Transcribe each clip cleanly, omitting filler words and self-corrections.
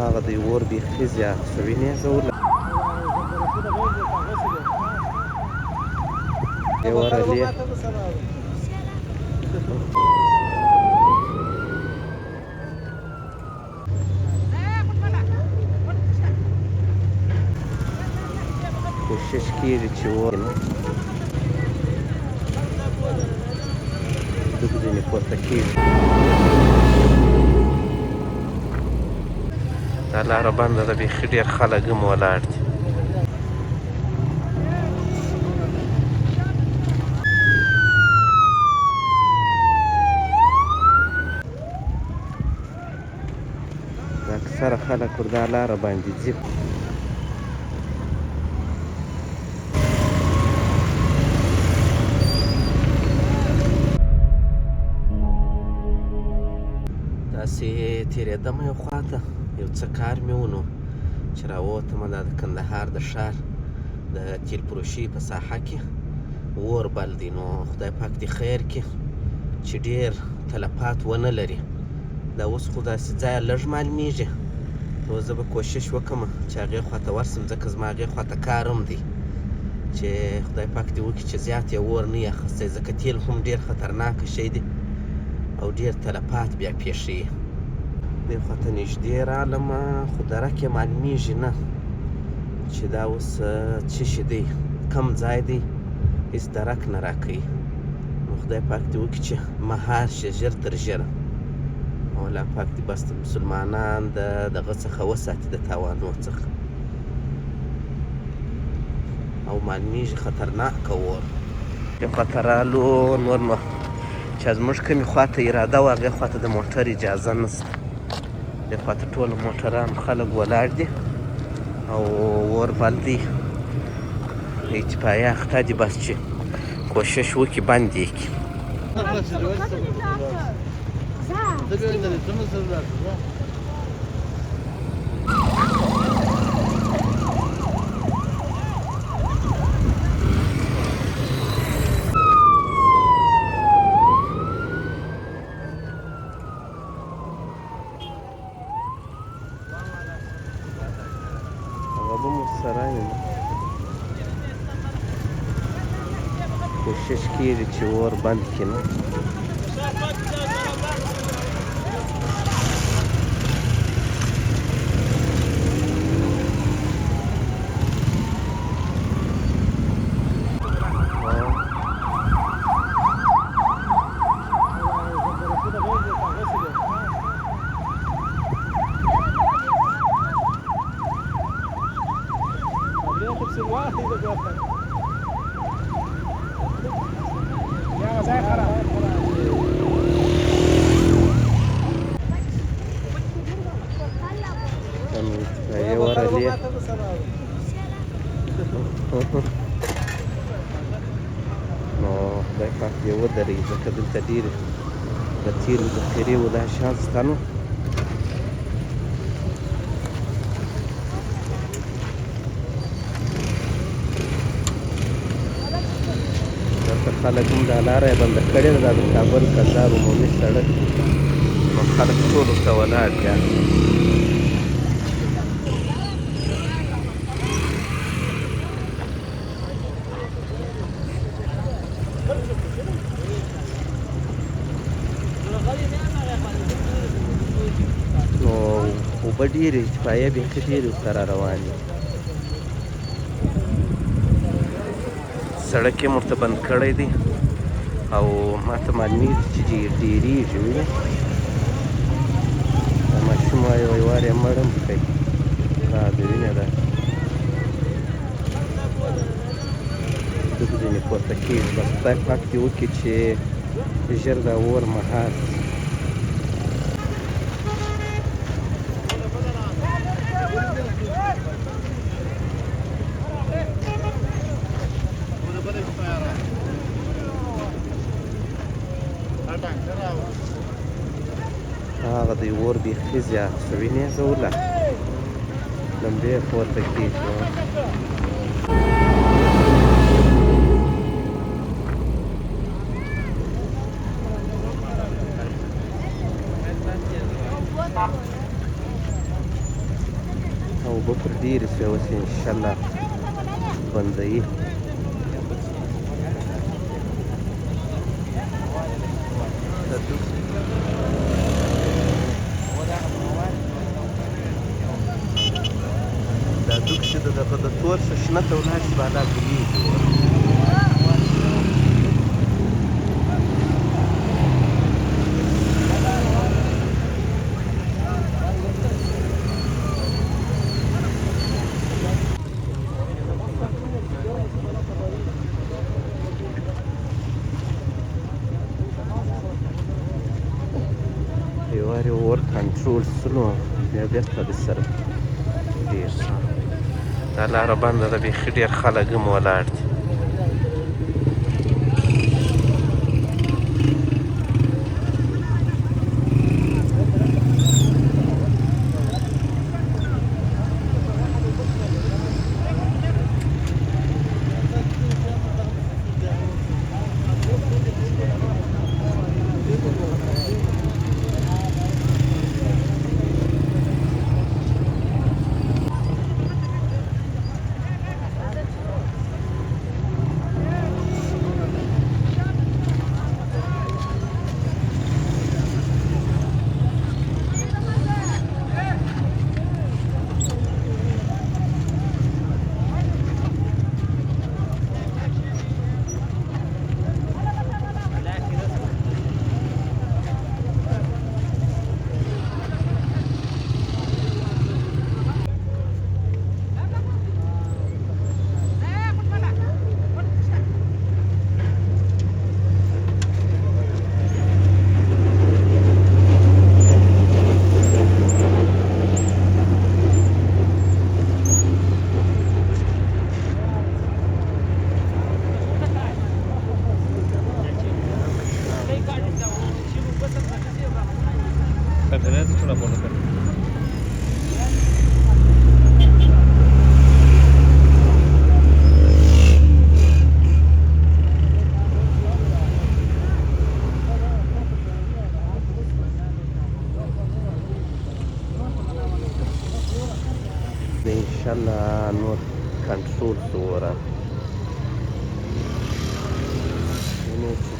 هغه د اور بیخي زیات شو وینې زه ورلې کوشش کیږي چې اور دغه ځینې پورته کېږي. دا لاره بنده ده، بیخي ډېر خلک هم ولاړ دي. اکثره خلک پر دا لاره باندې ځي. داسې تېرېدم یو خواته، یو څه کار مې ونو چې راووتم دا د کندهار د ښار د تیل فروشي په ساحه کې اور بل دی. نو خدای پاک دې خیر کړي چې ډېر تلفات ونه لري. دا اوس خو داسې ځایه لږ معلومېږي، نو زه به کوشش وکړم چې هغې خواته ورسم، ځکه زما هغې خواته کار هم دی چې خدای پاک دې وکړي چې زیات یې اور نه یې اخیستی، ځکه تیل هم ډېر خطرناکه شی دی او ډېر تلفات بیا پېښوي. دې خواته نږدې رالم، خو درک یې معلومېږي نه چې دا اوس څه شی دی، کم ځای دی، هېڅ درک نه راکوي. نو خدای پاک دې وکړي چې مهار شي ژر تر ژره، او الله پاک دې بس مسلمانان د دغه څخه وساتي، د تاوانو څخه. او معلومېږي خطرناکه اور. دې خواته رالو، نور نو چې زموږ کومې خواته اراده وه هغې خواته د موټر اجازه نشته. دې خواته ټوله موټران خلک ولاړ دي او اور بل دی. اتفاقیه اخته دي بس چې کوشش وکړي بند یې کړي. کوشش کیږي چې اور بند کړي نه. نو خدای پاک دې ودرېږي، ځکه دلته ډېرې د تیلو ذخیرې و دا شیان شته. نو دلته خلک هم دا لاره یې بنده کړې ده، دا د کابل کندهار عمومي سړک دی. نو خلک ټول ورته ولاړ بیا اوبه ډېرې اتفاقیه بیخي ډېرې ورسره روانې دي. سړک یې ورته بند کړی دی او ماته معلومېږي چې ډېرېږي. وینې دا ماشوم وایي وار یې مړ هم کړی. دا د وینې ده دغه ځینې پورته کېږي. بس خدای پاک دې وکړي چې ژر دا اور مهار شي. هغه د اور بیخي زیات شو وینې زه لمبې پورته کېږي. اوبه پر ډېرې سوې اوس یې انشاءالله بندوي. دا دوک چې د دغه د تور څه شنه ته ولاړ شي بالا ګلېږي. یوارې اور کنټرول سلو بیا بېرته د سره ډېر ښه. دا لاره بنده ده، بیخي ډېر خلک هم ولاړ دي. انشاءالله نور کنټرول شو وره یعنې چې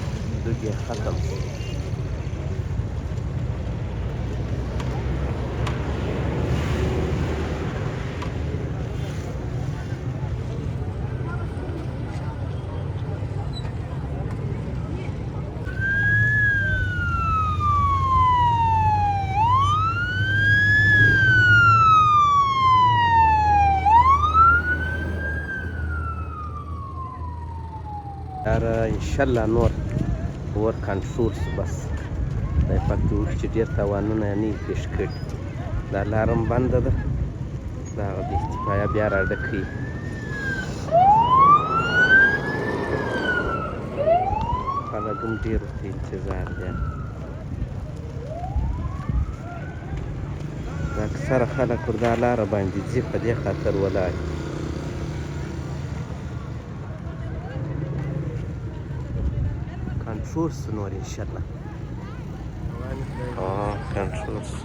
دوږې ختم شو. انشاءالله نور اور کنټرول شو. بس خدای پاک دې وکړي چې ډېر تاوانونه نه وي پېښ کړي. دا لاره هم بنده ده، د هغه د اکتفایه بیا راډه کوي. خلک هم ډېر ورته انتظار دی. دا اکثره خلک پر دا لاره باندې ځي، په دې خاطر ولاړ. کنټرول شو نور انشاءالله. کنټرول شو.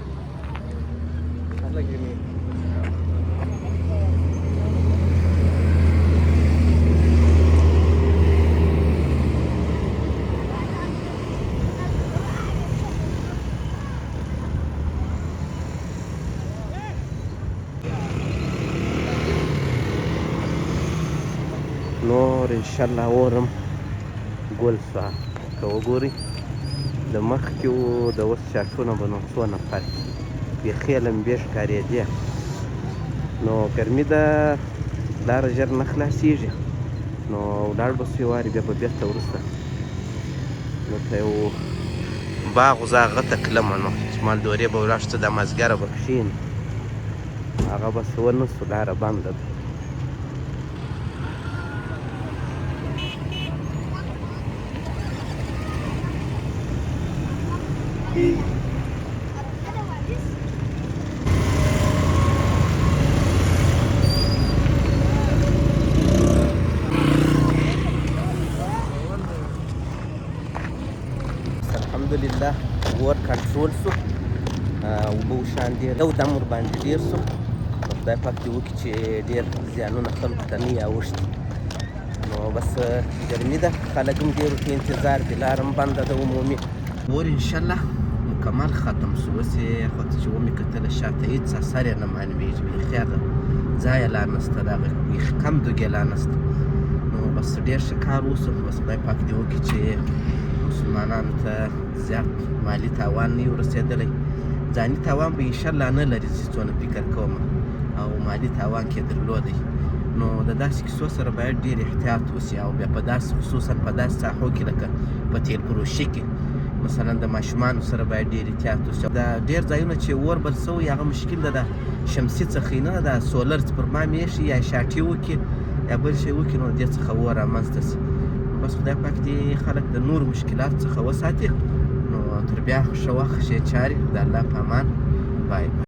نور انشاءالله اورم ګل شو. که وګورئ د مخکې و د اوس چاټونه به نو څونه فرق بیخي لمبې ښکارېدې. نو ګرمي ده، لاره ژر نه خلاصېږي. نو ولاړ به سو یوارې بیا به بېرته وروسته دلته یو باغ و زه هغه ته تلمه. نو شمال دورې به ولاړ شو، د مازدیګره به کښېني، هغه بس ونه سو، لاره بنده ده. الحمدلله اور کنټرول شو، اوبه وشان ډېر یو دم ورباندې ډېر شو. خدای پاک دې وکړي چې ډېر زیانونه خلکو ته نه وي اوښتي. نو بس ګرمي ده، خلک هم ډېر ورته انتظار دي، لاره هم بنده ده عمومي. اور انشاءالله مکمل ختم شو. اوس یې خو چې ومې کتله شاته هېڅ اثر یې نه معلومېږي، بیخي هغه ځای یې لا نشته، د هغه بیخي کم دوږې لا نشته. نو بس ډېر ښه کار وشو. بس خدای پاک دې وکړي چې مسلمانانو ته زیات مالي تاوان نه وي ورسېدلی. ځاني تاوان به انشاءالله نه لري چې څونه فکر کوم، او مالي تاوان کې درلودی. نو د داسې کیسو سره باید ډېر احتیاط وسي، او بیا په داسې خصوصا په داسې ساحو کې لکه په تیل فروشي کې مثلا د ماشومانو سره باید ډېر احتیاط وسي. دا ډېر ځایونه چې اور بل سوی هغه مشکل ده د شمسي څخه نه د سولر چې پر ما میښي یا شاټي وکړي یا بل شی وکړي، نو دې څخه اور رامنځته سي. بس خدای پاک دې خلک د نور مشکلات څخه وساتي. نو تر بیا ښه وخت ښې چارې، د الله په امان. بای بای.